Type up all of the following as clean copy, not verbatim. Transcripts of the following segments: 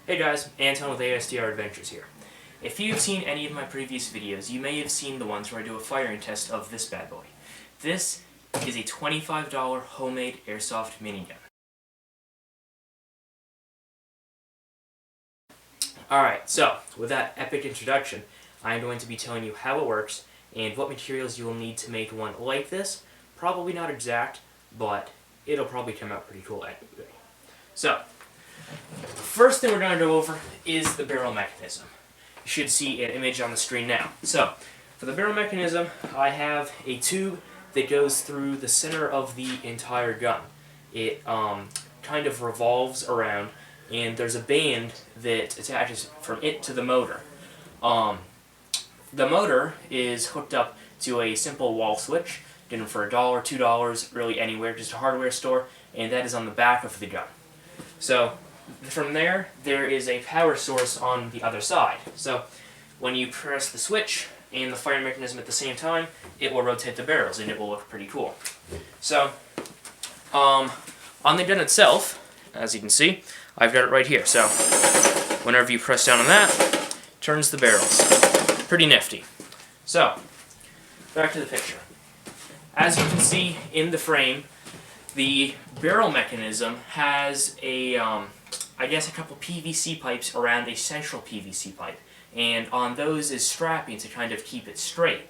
Hey guys, Anton with ASDR Adventures here. If you've seen any of my previous videos, you may have seen the ones where I do a firing test of this bad boy. This is a $25 homemade airsoft minigun. Alright, so with that epic introduction, I'm going to be telling you how it works and what materials you will need to make one like this. Probably not exact, but it'll probably come out pretty cool anyway. So, first thing we're going to go over is the barrel mechanism. You should see an image on the screen now. So, for the barrel mechanism, I have a tube that goes through the center of the entire gun. It kind of revolves around, and there's a band that attaches from it to the motor. The motor is hooked up to a simple wall switch, getting for $1, $2, really anywhere, just a hardware store, and that is on the back of the gun. So, from there is a power source on the other side. So, when you press the switch and the firing mechanism at the same time, it will rotate the barrels and it will look pretty cool. So, on the gun itself, as you can see, I've got it right here. So, whenever you press down on that, turns the barrels. Pretty nifty. So, back to the picture. As you can see in the frame, the barrel mechanism has a, I guess a couple PVC pipes around a central PVC pipe, and on those is strapping to kind of keep it straight.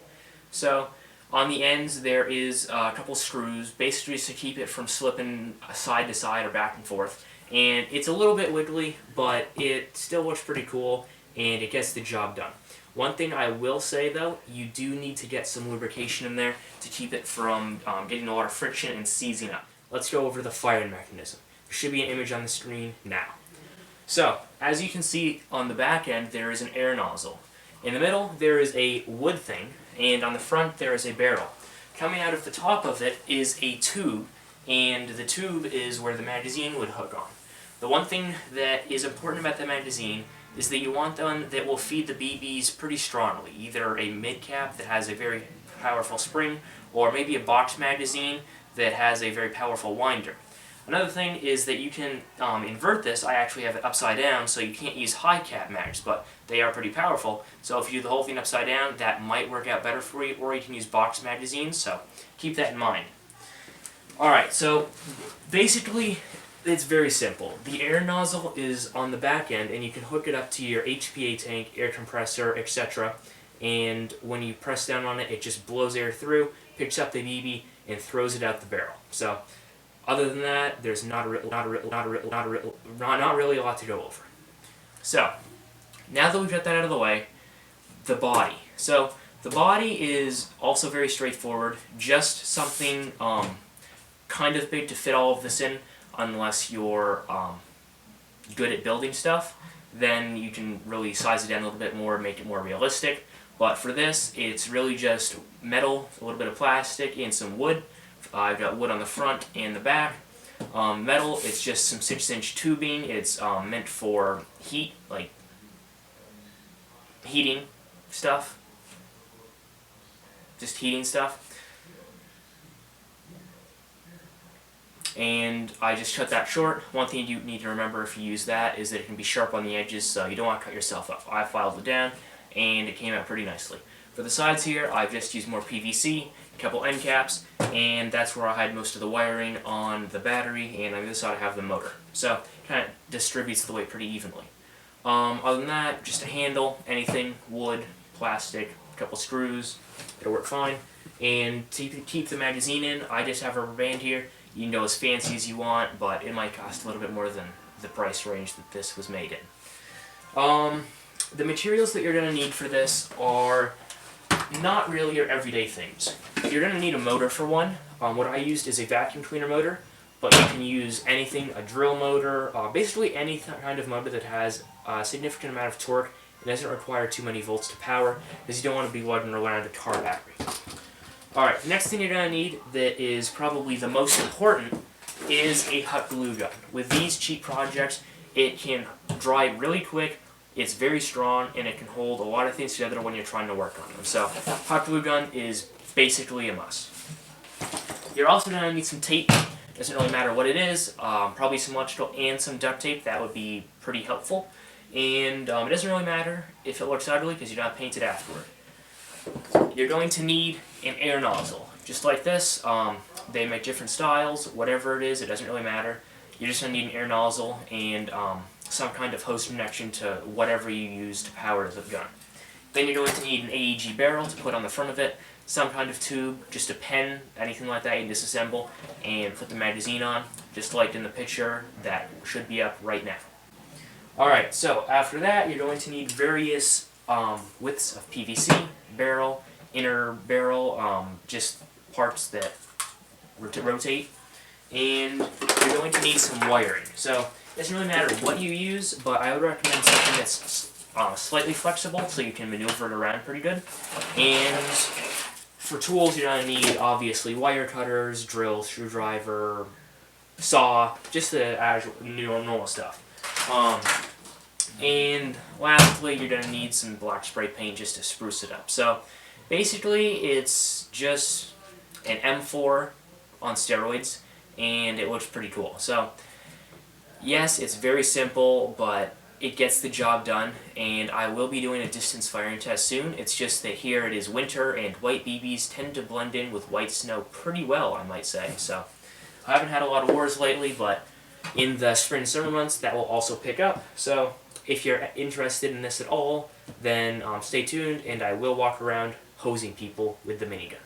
So on the ends there is a couple screws, basically just to keep it from slipping side to side or back and forth, and it's a little bit wiggly, but it still looks pretty cool and it gets the job done. One thing I will say though, you do need to get some lubrication in there to keep it from getting a lot of friction and seizing up. Let's go over the firing mechanism. There should be an image on the screen now. So, as you can see on the back end, there is an air nozzle. In the middle, there is a wood thing, and on the front, there is a barrel. Coming out of the top of it is a tube, and the tube is where the magazine would hook on. The one thing that is important about the magazine is that you want one that will feed the BBs pretty strongly, either a mid-cap that has a very powerful spring, or maybe a box magazine that has a very powerful winder. Another thing is that you can invert this. I actually have it upside down, so you can't use high cap mags, but they are pretty powerful. So if you do the whole thing upside down, that might work out better for you, or you can use box magazines, so keep that in mind. Alright, so basically it's very simple. The air nozzle is on the back end, and you can hook it up to your HPA tank, air compressor, etc. And when you press down on it, it just blows air through, picks up the BB, and throws it out the barrel. So, other than that, there's not really a lot to go over. So, now that we've got that out of the way, the body. So, the body is also very straightforward, just something kind of big to fit all of this in, unless you're good at building stuff. Then you can really size it down a little bit more, make it more realistic. But for this, it's really just metal, a little bit of plastic, and some wood. I've got wood on the front and the back. Metal, it's just some 6-inch tubing. It's meant for heat, like heating stuff. Just heating stuff. And I just cut that short. One thing you need to remember if you use that is that it can be sharp on the edges, so you don't want to cut yourself up. I filed it down, and it came out pretty nicely. For the sides here, I've just used more PVC, a couple end caps, and that's where I had most of the wiring on the battery, and on this side I have the motor. So, it kind of distributes the weight pretty evenly. Other than that, just a handle, anything, wood, plastic, a couple screws, it'll work fine. And to keep the magazine in, I just have a rubber band here. You can go as fancy as you want, but it might cost a little bit more than the price range that this was made in. The materials that you're going to need for this are not really your everyday things. You're going to need a motor for one. What I used is a vacuum cleaner motor, but you can use anything, a drill motor, basically any kind of motor that has a significant amount of torque and doesn't require too many volts to power, because you don't want to be lugging around a car battery. Alright, the next thing you're going to need that is probably the most important is a hot glue gun. With these cheap projects, it can dry really quick, it's very strong, and it can hold a lot of things together when you're trying to work on them. So, hot glue gun is basically a must. You're also going to need some tape Doesn't really matter what it is. Probably some electrical and some duct tape. That would be pretty helpful. And it doesn't really matter if it looks ugly because you don't paint it afterward. You're going to need an air nozzle, just like this. They make different styles. Whatever it is, it doesn't really matter. You're just going to need an air nozzle and some kind of hose connection to whatever you use to power the gun. Then you're going to need an AEG barrel to put on the front of it, some kind of tube, just a pen, anything like that you can disassemble, and put the magazine on, just like in the picture that should be up right now. Alright, so after that you're going to need various widths of PVC, barrel, inner barrel, just parts that rotate, and you're going to need some wiring. So it doesn't really matter what you use, but I would recommend something that's slightly flexible so you can maneuver it around pretty good. And for tools you're going to need obviously wire cutters, drill, screwdriver, saw, just the normal stuff. And lastly you're going to need some black spray paint just to spruce it up. So basically it's just an M4 on steroids, and it looks pretty cool. So yes, it's very simple, but it gets the job done, and I will be doing a distance firing test soon. It's just that here it is winter, and white BBs tend to blend in with white snow pretty well, I might say. So I haven't had a lot of wars lately, but in the spring and summer months that will also pick up. So if you're interested in this at all, then stay tuned, and I will walk around hosing people with the minigun.